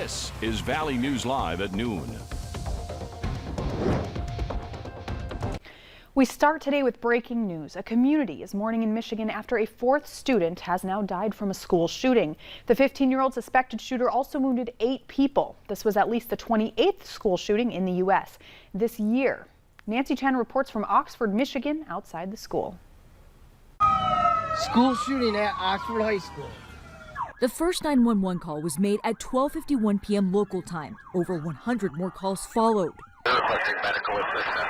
This is Valley News Live at noon. We start today with breaking news. A community is mourning in Michigan after a fourth student has now died from a school shooting. The 15-year-old suspected shooter also wounded 8 people. This was at least the 28th school shooting in the U.S. this year. Nancy Chen reports from Oxford, Michigan, outside the school. School shooting at Oxford High School. The first 911 call was made at 12:51 p.m. local time. Over 100 more calls followed. Requesting medical assistance.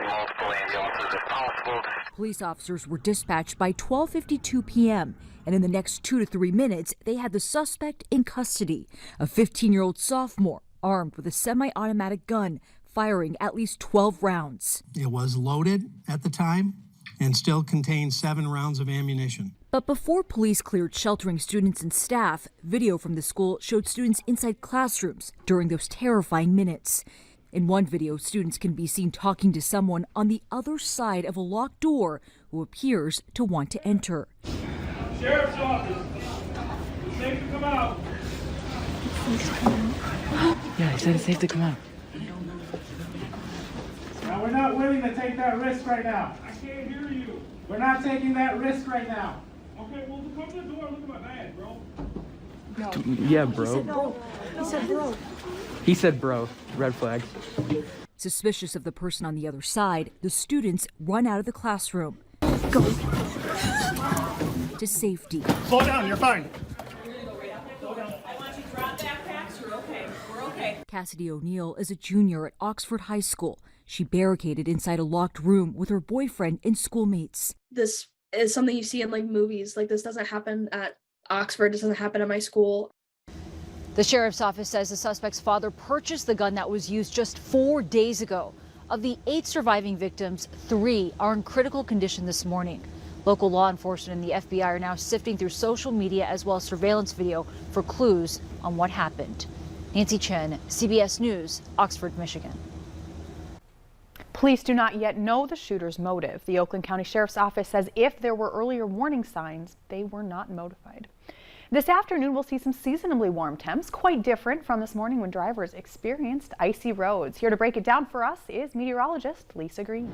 Multiple ambulances if possible. Police officers were dispatched by 12:52 p.m. and in the next 2 to 3 minutes, they had the suspect in custody, a 15-year-old sophomore armed with a semi-automatic gun, firing at least 12 rounds. It was loaded at the time and still contained 7 rounds of ammunition. But before police cleared sheltering students and staff, video from the school showed students inside classrooms during those terrifying minutes. In one video, students can be seen talking to someone on the other side of a locked door who appears to want to enter. Sheriff's office. It's safe to come out. Yeah, he said it's safe to come out. Now, we're not willing to take that risk right now. I can't hear you. We're not taking that risk right now. Okay, well, come to the door and look at my bag, bro. No. Yeah, bro. He said bro. He said bro. Red flag. Suspicious of the person on the other side, the students run out of the classroom. Go. To safety. Slow down, you're fine. Cassidy O'Neill is a junior at Oxford High School. She barricaded inside a locked room with her boyfriend and schoolmates. This is something you see in like movies. Like this doesn't happen at Oxford. This doesn't happen at my school. The sheriff's office says the suspect's father purchased the gun that was used just 4 days ago. Of the 8 surviving victims, 3 are in critical condition this morning. Local law enforcement and the FBI are now sifting through social media as well as surveillance video for clues on what happened. Nancy Chen, CBS News, Oxford, Michigan. Police do not yet know the shooter's motive. The Oakland County Sheriff's Office says if there were earlier warning signs, they were not notified. This afternoon, we'll see some seasonably warm temps, quite different from this morning when drivers experienced icy roads. Here to break it down for us is meteorologist Lisa Green.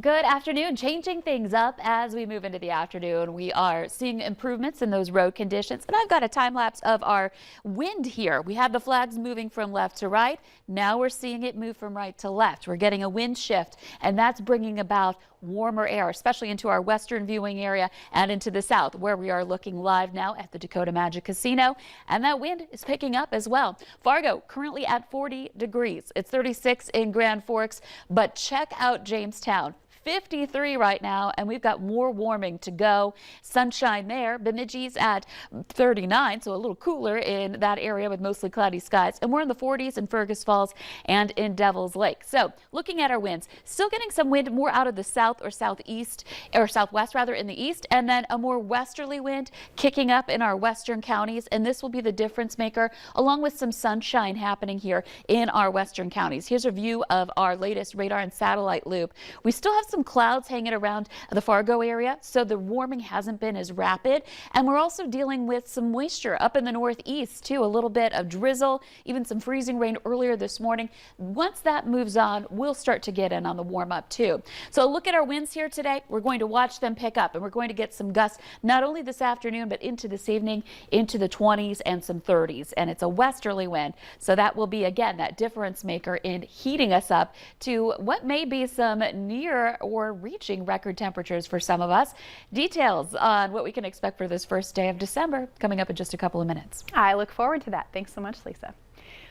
Good afternoon. Changing things up as we move into the afternoon. We are seeing improvements in those road conditions, and I've got a time lapse of our wind here. We have the flags moving from left to right. Now we're seeing it move from right to left. We're getting a wind shift, and that's bringing about warmer air, especially into our western viewing area and into the south, where we are looking live now at the Dakota Magic Casino, and that wind is picking up as well. Fargo currently at 40 degrees. It's 36 in Grand Forks, but check out Jamestown. 53 right now, and we've got more warming to go. Sunshine there. Bemidji's at 39, so a little cooler in that area with mostly cloudy skies. And we're in the 40s in Fergus Falls and in Devil's Lake. So looking at our winds, still getting some wind more out of the south or southeast, or southwest rather, in the east, and then a more westerly wind kicking up in our western counties. And this will be the difference maker, along with some sunshine happening here in our western counties. Here's a view of our latest radar and satellite loop. We still have some clouds hanging around the Fargo area, so the warming hasn't been as rapid. And we're also dealing with some moisture up in the northeast too, a little bit of drizzle, even some freezing rain earlier this morning. Once that moves on, we'll start to get in on the warm up too. So look at our winds here today. We're going to watch them pick up, and we're going to get some gusts not only this afternoon but into this evening, into the 20s and some 30s. And it's a westerly wind, so that will be again that difference maker in heating us up to what may be some near or reaching record temperatures for some of us. Details on what we can expect for this first day of December coming up in just a couple of minutes. I look forward to that. Thanks so much, Lisa.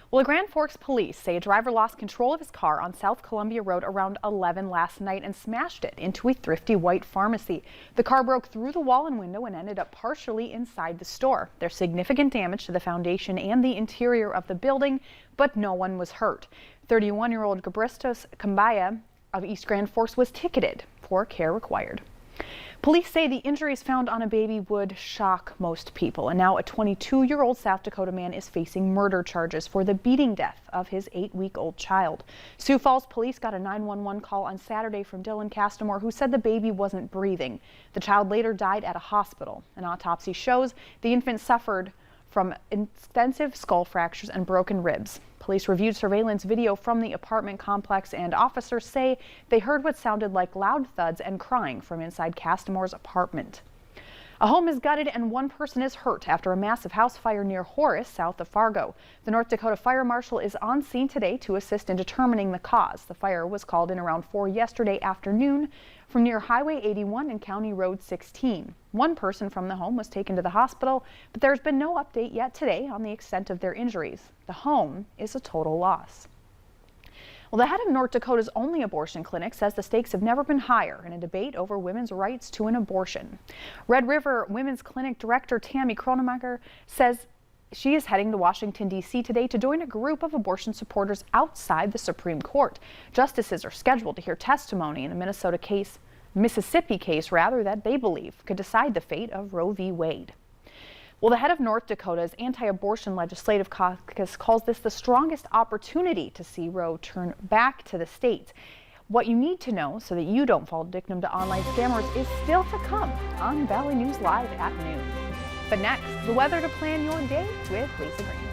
Well, Grand Forks police say a driver lost control of his car on South Columbia Road around 11 last night and smashed it into a thrifty white pharmacy. The car broke through the wall and window and ended up partially inside the store. There's significant damage to the foundation and the interior of the building, but no one was hurt. 31-year-old Gabristos Kambaya of East Grand Forks was ticketed for care required. Police say the injuries found on a baby would shock most people, and now a 22-year-old South Dakota man is facing murder charges for the beating death of his 8-week-old child. Sioux Falls police got a 911 call on Saturday from Dylan Castamore, who said the baby wasn't breathing. The child later died at a hospital. An autopsy shows the infant suffered from extensive skull fractures and broken ribs. Police reviewed surveillance video from the apartment complex, and officers say they heard what sounded like loud thuds and crying from inside Castamore's apartment. A home is gutted and one person is hurt after a massive house fire near HORACE, south of Fargo. The North Dakota Fire Marshal is on scene today to assist in determining the cause. The fire was called in around 4 yesterday afternoon from near Highway 81 and County Road 16. One person from the home was taken to the hospital, but there's been no update yet today on the extent of their injuries. The home is a total loss. Well, the head of North Dakota's only abortion clinic says the stakes have never been higher in a debate over women's rights to an abortion. Red River Women's Clinic Director Tammy Kronemacher says she is heading to Washington, D.C. today to join a group of abortion supporters outside the Supreme Court. Justices are scheduled to hear testimony in a Mississippi case that they believe could decide the fate of Roe v. Wade. Well, the head of North Dakota's anti-abortion legislative caucus calls this the strongest opportunity to see Roe turn back to the states. What you need to know so that you don't fall victim to online scammers is still to come on Valley News Live at noon. But next, the weather to plan your day with Lisa Green.